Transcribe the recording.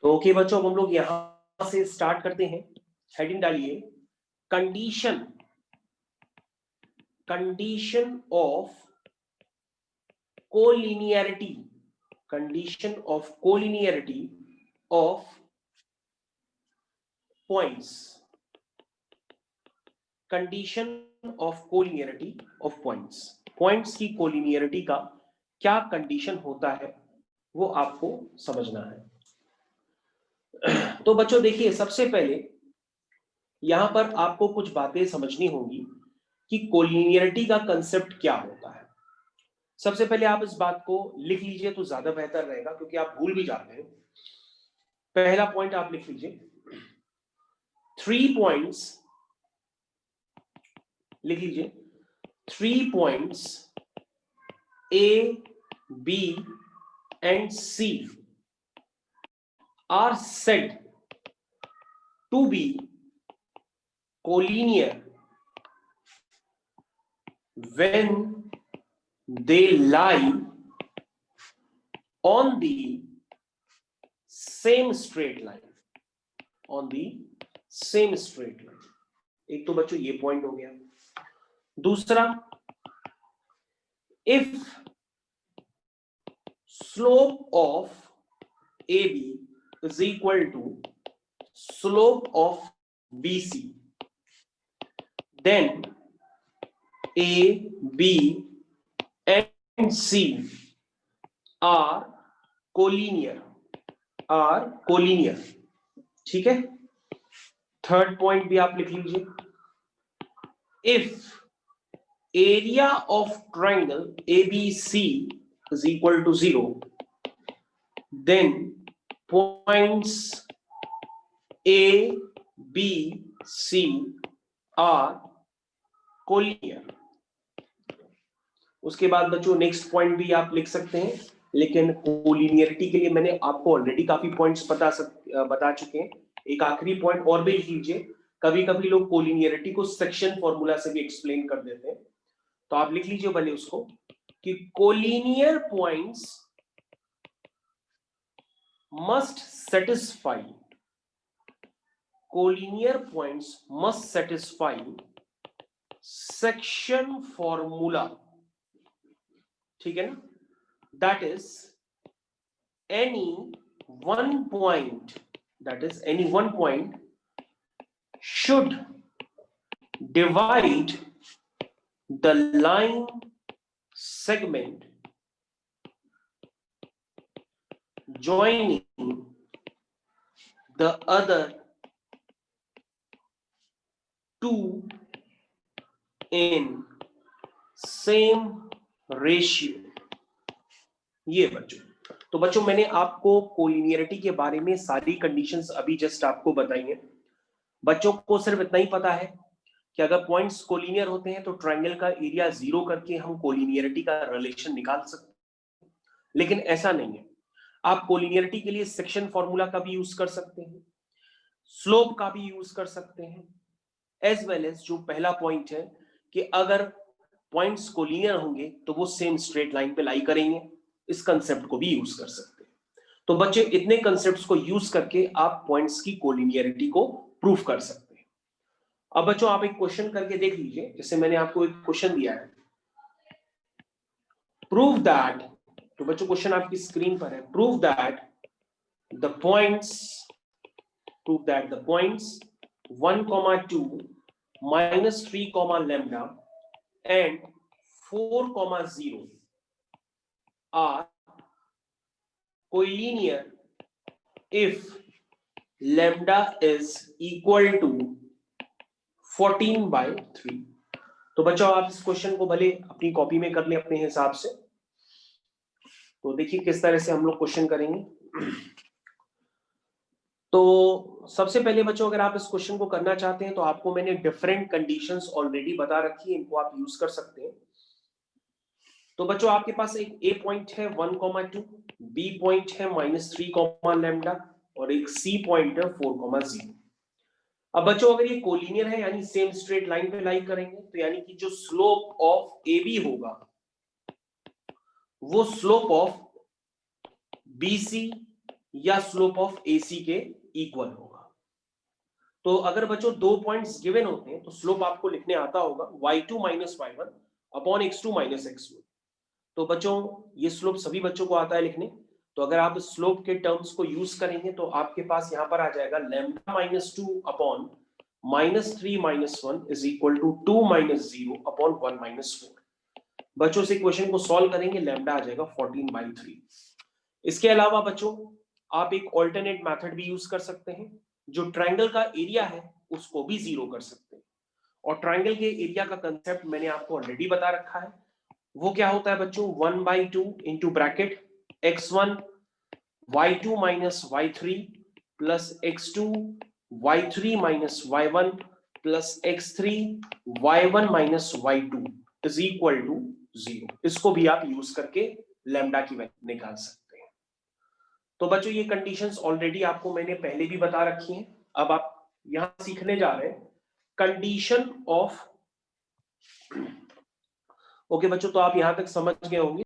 तो ओके बच्चों, अब हम लोग यहां से स्टार्ट करते हैं। हेडिंग डालिए, condition condition of collinearity, condition of collinearity of points, condition of collinearity of points. Points की कोलिनियरिटी का क्या कंडीशन होता है वो आपको समझना है। तो बच्चों देखिए, सबसे पहले यहां पर आपको कुछ बातें समझनी होंगी कि कोलिनियरिटी का कंसेप्ट क्या होता है। सबसे पहले आप इस बात को लिख लीजिए तो ज्यादा बेहतर रहेगा, क्योंकि आप भूल भी जाते हैं। पहला पॉइंट आप लिख लीजिए, 3 पॉइंट्स लिख लीजिए, 3 points A, B and C are said to be collinear when they lie on the same straight line, on the same straight line। एक तो बच्चों ये पॉइंट हो गया। दूसरा, if slope of AB is equal to slope of BC, then A, B and C are collinear, ठीक है। Third point भी आप लिख लीजिए, if area of triangle ABC is equal to 0, then points A, B, C are collinear। उसके बाद बच्चों next point भी आप लिख सकते हैं, लेकिन कोलिनियरिटी के लिए मैंने आपको ऑलरेडी काफी पॉइंट्स बता चुके हैं। एक आखिरी पॉइंट और भी लिख लीजिए। कभी कभी लोग कोलिनियरिटी को सेक्शन फॉर्मूला से भी एक्सप्लेन कर देते हैं, तो आप लिख लीजिए भले उसको कि collinear points must satisfy, collinear points must satisfy section formula, ठीक है ना। that is any one point should divide the line segment joining the other two in same ratio। ये बच्चों, तो बच्चों मैंने आपको कोलिनियरिटी के बारे में सारी कंडीशंस अभी जस्ट आपको बताई हैं। बच्चों को सिर्फ इतना ही पता है कि अगर पॉइंट्स कोलिनियर होते हैं तो ट्रायंगल का एरिया 0 करके हम कोलिनियरिटी का रिलेशन निकाल सकते हैं, लेकिन ऐसा नहीं है। आप कोलिनियरिटी के लिए सेक्शन फॉर्मूला का भी यूज कर सकते हैं, स्लोप का भी यूज कर सकते हैं, एज वेल एज जो पहला पॉइंट है कि अगर पॉइंट्स कोलिनियर होंगे तो वो सेम स्ट्रेट लाइन पे लाई करेंगे, इस कंसेप्ट को भी यूज कर सकते हैं। तो बच्चे इतने कंसेप्ट्स को यूज करके आप पॉइंट्स की कोलिनियरिटी को प्रूफ कर सकते हैं। अब बच्चों आप एक क्वेश्चन करके देख लीजिए, जैसे मैंने आपको एक क्वेश्चन दिया है, प्रूव दैट, तो बच्चों क्वेश्चन आपकी स्क्रीन पर है, prove that the points 1, 2 -3, lambda and 4, 0 are collinear if lambda is equal to 14/3। तो बच्चों आप इस क्वेश्चन को भले अपनी कॉपी में कर लें अपने हिसाब से। तो देखिए किस तरह से हम लोग क्वेश्चन करेंगे। तो सबसे पहले बच्चों अगर आप इस क्वेश्चन को करना चाहते हैं तो आपको मैंने डिफरेंट कंडीशंस ऑलरेडी बता रखी है, इनको आप यूज कर सकते हैं। तो बच्चों आपके पास एक ए पॉइंट है 1, 2, बी पॉइंट है -3, लैम्डा और एक सी पॉइंट है 4, 0। अब बच्चों अगर ये कोलिनियर है यानी सेम स्ट्रेट लाइन पे लाई करेंगे, तो यानी कि जो स्लोप ऑफ ए बी होगा वो स्लोप ऑफ BC या स्लोप ऑफ AC के इक्वल होगा। तो अगर बच्चों 2 पॉइंट्स गिवन होते हैं तो स्लोप आपको लिखने आता होगा y2 minus y1 upon x2 minus x1। तो बच्चों ये स्लोप सभी बच्चों को आता है लिखने। तो अगर आप स्लोप के टर्म्स को यूज करेंगे तो आपके पास यहां पर आ जाएगा lambda minus 2 upon -3 minus 1 is equal to 2 minus 0 upon 1 minus 4। बच्चों से क्वेश्चन को सॉल्व करेंगे, लैम्डा आ जाएगा 14/3। इसके अलावा बच्चों आप एक ऑल्टरनेट मेथड भी यूज कर सकते हैं, जो ट्रायंगल का एरिया है उसको भी जीरो कर सकते हैं। और ट्रायंगल के एरिया का कंसेप्ट मैंने आपको ऑलरेडी बता रखा है। वो क्या होता है बच्चों, 1/2 into bracket x1 y2 minus y3 plus x2 y3 minus y1 plus x3 y1 minus y2 is equal to 0। इसको भी आप यूज करके लैम्डा की वैल्यू निकाल सकते हैं। तो बच्चों ये कंडीशंस ऑलरेडी आपको मैंने पहले भी बता रखी हैं। अब आप यहां सीखने जा रहे हैं कंडीशन ऑफ। ओके बच्चों, तो आप यहां तक समझ गए होंगे।